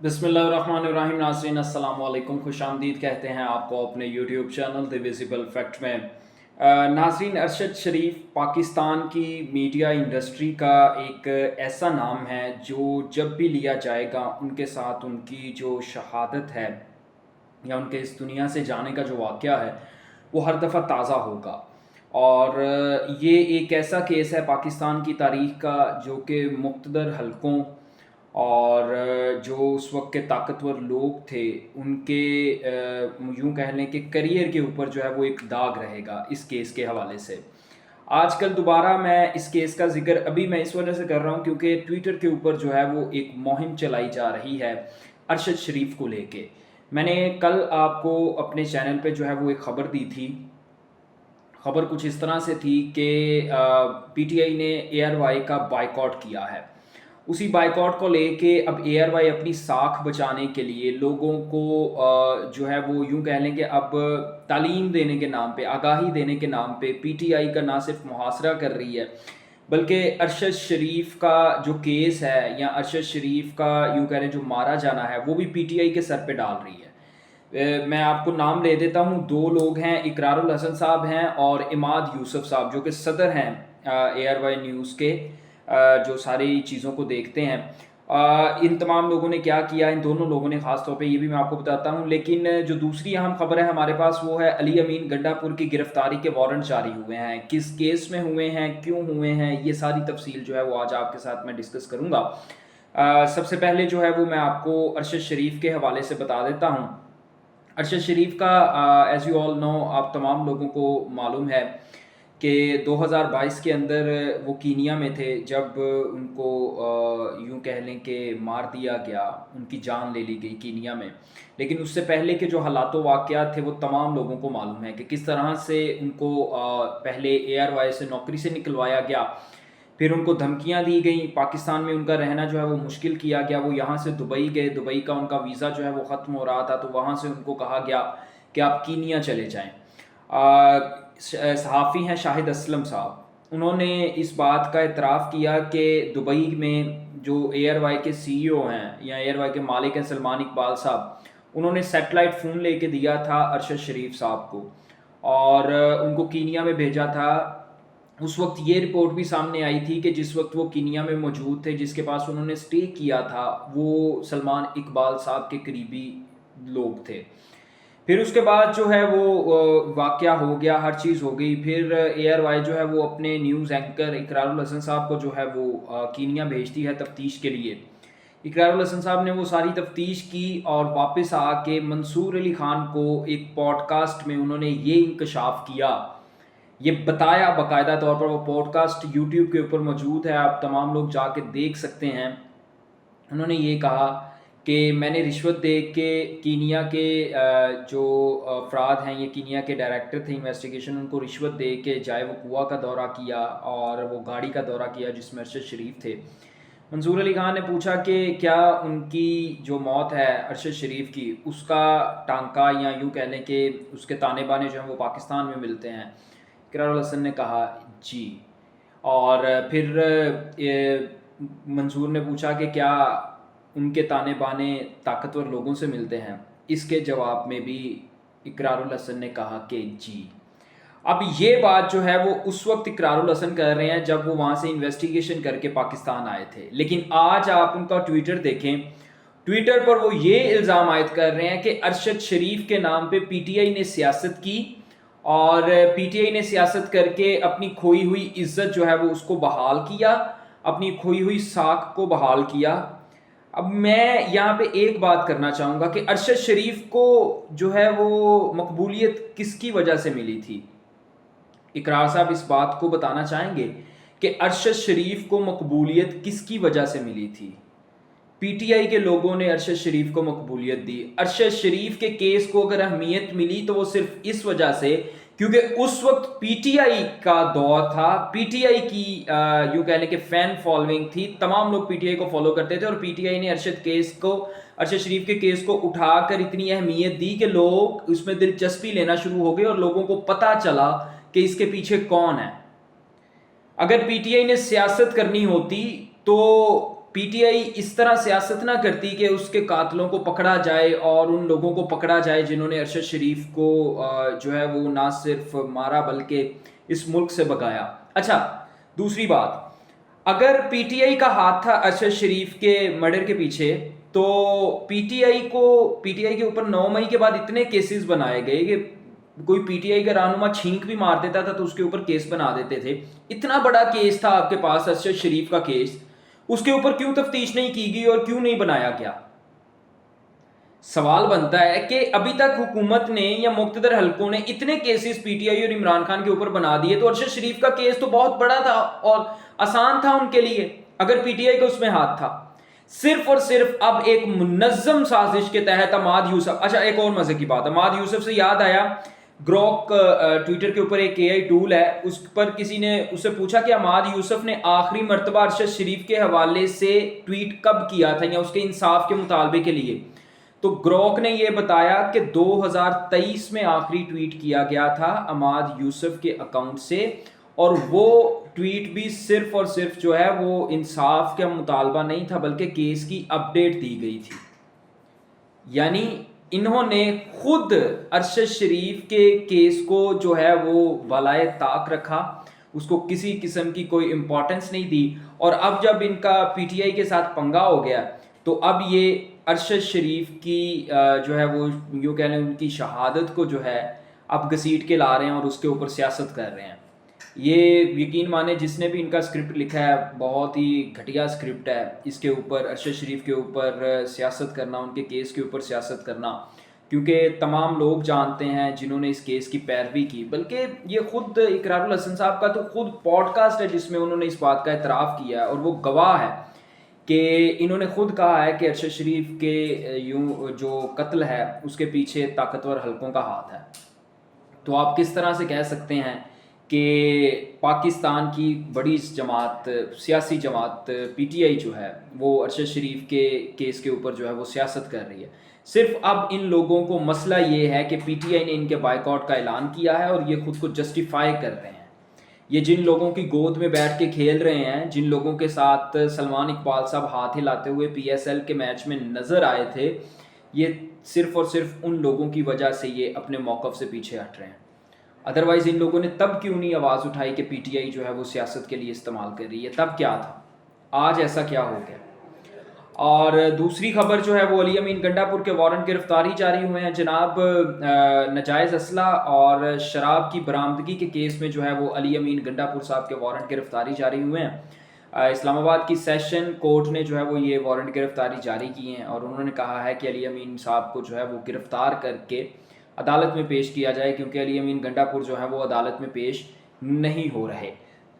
बिस्मिल्लाहिर्रहमानिर्रहीम। नाज़रीन अस्सलाम वालेकुम, खुश आमदीद कहते हैं आपको अपने YouTube channel the visible fact में। नाज़रीन, अरशद शरीफ पाकिस्तान की मीडिया इंडस्ट्री का एक ऐसा नाम है जो जब भी लिया जाएगा उनके साथ उनकी जो शहादत है या उनके इस दुनिया से जाने का जो वाक़या है वो हर दफ़ा ताज़ा होगा। और ये एक ऐसा केस है पाकिस्तान की तारीख़ का जो कि मुक़्तदर हलकों और जो उस वक़्त के ताकतवर लोग थे उनके यूँ कह लें कि करियर के ऊपर जो है वो एक दाग रहेगा इस केस के हवाले से। आजकल दोबारा मैं इस केस का ज़िक्र अभी मैं इस वजह से कर रहा हूँ क्योंकि ट्विटर के ऊपर जो है वो एक मुहिम चलाई जा रही है अरशद शरीफ को लेके। मैंने कल आपको अपने चैनल पे जो है वो एक ख़बर दी थी। ख़बर कुछ इस तरह से थी कि पीटीआई ने एआरवाई का बायकॉट किया है। उसी बायकॉट को लेके अब एआरवाई अपनी साख बचाने के लिए लोगों को जो है वो यूँ कह लें कि अब तालीम देने के नाम पे, आगाही देने के नाम पे पीटीआई का ना सिर्फ मुहासरा कर रही है बल्कि अरशद शरीफ का जो केस है या अरशद शरीफ का यूँ कह लें जो मारा जाना है वो भी पीटीआई के सर पे डाल रही है। मैं आपको नाम ले देता हूँ, दो लोग हैं, इकरारुल हसन साहब हैं और इमाद यूसुफ साहब जो कि सदर हैं एआरवाई न्यूज़ के, जो सारी चीज़ों को देखते हैं। इन तमाम लोगों ने क्या किया, इन दोनों लोगों ने ख़ास तौर पे, ये भी मैं आपको बताता हूँ। लेकिन जो दूसरी अहम खबर है हमारे पास वो है अली अमीन गंडापुर की गिरफ्तारी के वारंट जारी हुए हैं। किस केस में हुए हैं, क्यों हुए हैं, ये सारी तफसील जो है वो आज आपके साथ मैं डिस्कस करूँगा। सबसे पहले जो है वो मैं आपको अरशद शरीफ के हवाले से बता देता हूँ। अरशद शरीफ का एज़ यू ऑल नो, आप तमाम लोगों को मालूम है कि 2022 के अंदर वो कीनिया में थे जब उनको यूँ कह लें कि मार दिया गया, उनकी जान ले ली गई कीनिया में। लेकिन उससे पहले के जो हालात वाक़यात थे वो तमाम लोगों को मालूम है कि किस तरह से उनको पहले एआरवाई से नौकरी से निकलवाया गया, फिर उनको धमकियाँ दी गई, पाकिस्तान में उनका रहना जो है वो मुश्किल किया गया। वो यहाँ से दुबई गए, दुबई का उनका वीज़ा जो है वो ख़त्म हो रहा था तो वहाँ से उनको कहा गया कि आप कीनिया चले जाएँ। सहाफ़ी हैं शाहिद असलम साहब, उन्होंने इस बात का इतराफ़ किया कि दुबई में जो एयरवाई के सीईओ हैं या एयरवाई के मालिक हैं सलमान इकबाल साहब, उन्होंने सैटेलाइट फ़ोन लेके दिया था अरशद शरीफ साहब को और उनको कीनिया में भेजा था। उस वक्त ये रिपोर्ट भी सामने आई थी कि जिस वक्त वो कीनिया में मौजूद थे, जिसके पास उन्होंने स्टे किया था, वो सलमान इकबाल साहब के करीबी लोग थे। फिर उसके बाद जो है वो वाक़या हो गया, हर चीज़ हो गई। फिर एआरवाई जो है वो अपने न्यूज़ एंकर इकरारुल हसन साहब को जो है वो कीनिया भेजती है तफ्तीश के लिए। इकरारुल हसन साहब ने वो सारी तफ्तीश की और वापस आके मंसूर अली ख़ान को एक पॉडकास्ट में उन्होंने ये इंकशाफ किया, ये बताया बाकायदा तौर पर। वो पॉडकास्ट यूट्यूब के ऊपर मौजूद है, आप तमाम लोग जाके देख सकते हैं। उन्होंने ये कहा कि मैंने रिश्वत दे के कीनिया के जो अफराद हैं, ये कीनिया के डायरेक्टर थे इन्वेस्टिगेशन, उनको रिश्वत दे के जाए वो कुआं का दौरा किया और वो गाड़ी का दौरा किया जिसमें अरशद शरीफ थे। मंसूर अली खान ने पूछा कि क्या उनकी जो मौत है अरशद शरीफ की, उसका टांका या यूँ कह लें कि उसके ताने बाने जो हैं वो पाकिस्तान में मिलते हैं। इकरारुल हसन ने कहा जी। और फिर मंसूर ने पूछा कि क्या उनके ताने बाने ताकतवर लोगों से मिलते हैं। इसके जवाब में भी इकरारुल हसन ने कहा कि जी। अब ये बात जो है वो उस वक्त इकरारुल हसन कर रहे हैं जब वो वहाँ से इन्वेस्टिगेशन करके पाकिस्तान आए थे। लेकिन आज आप उनका ट्विटर देखें, ट्विटर पर वो ये इल्ज़ाम आयद कर रहे हैं कि अरशद शरीफ के नाम पे पीटीआई ने सियासत की और पीटीआई ने सियासत करके अपनी खोई हुई इज्जत जो है वो उसको बहाल किया, अपनी खोई हुई साख को बहाल किया। अब मैं यहाँ पे एक बात करना चाहूँगा कि अरशद शरीफ को जो है वो मकबूलियत किसकी वजह से मिली थी। इकरार साहब इस बात को बताना चाहेंगे कि अरशद शरीफ को मकबूलियत किसकी वजह से मिली थी। पीटीआई के लोगों ने अरशद शरीफ को मकबूलियत दी। अरशद शरीफ के केस को अगर अहमियत मिली तो वो सिर्फ इस वजह से क्योंकि उस वक्त पीटीआई का दौर था, पीटीआई की यूँ कह लें कि फ़ैन फॉलोइंग थी, तमाम लोग पीटीआई को फॉलो करते थे और पीटीआई ने अरशद शरीफ के केस को उठाकर इतनी अहमियत दी कि लोग उसमें दिलचस्पी लेना शुरू हो गए और लोगों को पता चला कि इसके पीछे कौन है। अगर पीटीआई ने सियासत करनी होती तो پی ٹی آئی اس طرح سیاست نہ کرتی کہ اس کے قاتلوں کو پکڑا جائے اور ان لوگوں کو پکڑا جائے جنہوں نے ارشد شریف کو جو ہے وہ نہ صرف مارا بلکہ اس ملک سے بھگایا. اچھا دوسری بات، اگر پی ٹی آئی کا ہاتھ تھا ارشد شریف کے مرڈر کے پیچھے تو پی ٹی آئی کے اوپر 9 مئی کے بعد اتنے کیسز بنائے گئے کہ کوئی پی ٹی آئی کا رہنما چھینک بھی مار دیتا تھا تو اس کے اوپر کیس بنا دیتے تھے. اتنا بڑا کیس تھا آپ کے پاس ارشد شریف کا کیس، اس کے اوپر کیوں تفتیش نہیں کی گئی اور کیوں نہیں بنایا گیا؟ سوال بنتا ہے کہ ابھی تک حکومت نے یا مقتدر حلقوں نے اتنے کیسز پی ٹی آئی اور عمران خان کے اوپر بنا دیے، تو ارشد شریف کا کیس تو بہت بڑا تھا اور آسان تھا ان کے لیے اگر پی ٹی آئی کا اس میں ہاتھ تھا. صرف اور صرف اب ایک منظم سازش کے تحت عماد یوسف. اچھا ایک اور مزے کی بات، عماد یوسف سے یاد آیا، گروک ٹویٹر کے اوپر ایک اے آئی ٹول ہے، اس پر کسی نے اس سے پوچھا کہ عماد یوسف نے آخری مرتبہ ارشد شریف کے حوالے سے ٹویٹ کب کیا تھا یا اس کے انصاف کے مطالبے کے لیے. تو گروک نے یہ بتایا کہ 2023 میں آخری ٹویٹ کیا گیا تھا عماد یوسف کے اکاؤنٹ سے، اور وہ ٹویٹ بھی صرف اور صرف جو ہے وہ انصاف کا مطالبہ نہیں تھا بلکہ کیس کی اپڈیٹ دی گئی تھی. یعنی انہوں نے خود ارشد شریف کے کیس کو جو ہے وہ بالائے طاق رکھا، اس کو کسی قسم کی کوئی امپورٹنس نہیں دی. اور اب جب ان کا پی ٹی آئی کے ساتھ پنگا ہو گیا تو اب یہ ارشد شریف کی جو ہے وہ یوں کہہ لیں ان کی شہادت کو جو ہے اب گھسیٹ کے لا رہے ہیں اور اس کے اوپر سیاست کر رہے ہیں. یہ یقین مانے جس نے بھی ان کا اسکرپٹ لکھا ہے بہت ہی گھٹیا اسکرپٹ ہے. اس کے اوپر ارشد شریف کے اوپر سیاست کرنا، ان کے کیس کے اوپر سیاست کرنا، کیونکہ تمام لوگ جانتے ہیں جنہوں نے اس کیس کی پیروی کی. بلکہ یہ خود اقرار الحسن صاحب کا تو خود پوڈ کاسٹ ہے جس میں انہوں نے اس بات کا اعتراف کیا ہے، اور وہ گواہ ہے کہ انہوں نے خود کہا ہے کہ ارشد شریف کے یوں جو قتل ہے اس کے پیچھے طاقتور حلقوں کا ہاتھ ہے. تو آپ کس طرح سے کہہ سکتے ہیں کہ پاکستان کی بڑی جماعت، سیاسی جماعت پی ٹی آئی جو ہے وہ ارشد شریف کے کیس کے اوپر جو ہے وہ سیاست کر رہی ہے؟ صرف اب ان لوگوں کو مسئلہ یہ ہے کہ پی ٹی آئی نے ان کے بائیکاٹ کا اعلان کیا ہے اور یہ خود کو جسٹیفائی کر رہے ہیں. یہ جن لوگوں کی گود میں بیٹھ کے کھیل رہے ہیں، جن لوگوں کے ساتھ سلمان اقبال صاحب ہاتھ ہلاتے ہوئے پی ایس ایل کے میچ میں نظر آئے تھے، یہ صرف اور صرف ان لوگوں کی وجہ سے یہ اپنے موقف سے پیچھے ہٹ رہے ہیں. ادروائز ان لوگوں نے تب کیوں نہیں آواز اٹھائی کہ پی ٹی آئی جو ہے وہ سیاست کے لیے استعمال کر رہی ہے؟ تب کیا تھا، آج ایسا کیا ہو گیا؟ اور دوسری خبر جو ہے وہ علی امین گنڈا پور کے وارنٹ گرفتاری جاری ہوئے ہیں جناب. ناجائز اسلحہ اور شراب کی برآمدگی کے کیس میں جو ہے وہ علی امین گنڈا پور صاحب کے وارنٹ گرفتاری جاری ہوئے ہیں. اسلام آباد کی سیشن کورٹ نے جو ہے وہ یہ وارنٹ گرفتاری جاری کی ہیں اور انہوں نے کہا ہے کہ علی امین صاحب کو جو ہے وہ گرفتار کر کے عدالت میں پیش کیا جائے، کیونکہ علی امین گنڈا پور جو ہے وہ عدالت میں پیش نہیں ہو رہے.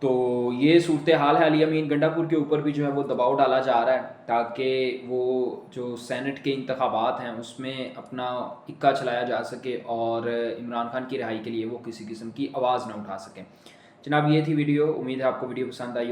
تو یہ صورتحال ہے. علی امین گنڈا پور کے اوپر بھی جو ہے وہ دباؤ ڈالا جا رہا ہے تاکہ وہ جو سینٹ کے انتخابات ہیں اس میں اپنا اکا چلایا جا سکے اور عمران خان کی رہائی کے لیے وہ کسی قسم کی آواز نہ اٹھا سکیں. جناب یہ تھی ویڈیو، امید ہے آپ کو ویڈیو پسند آئی.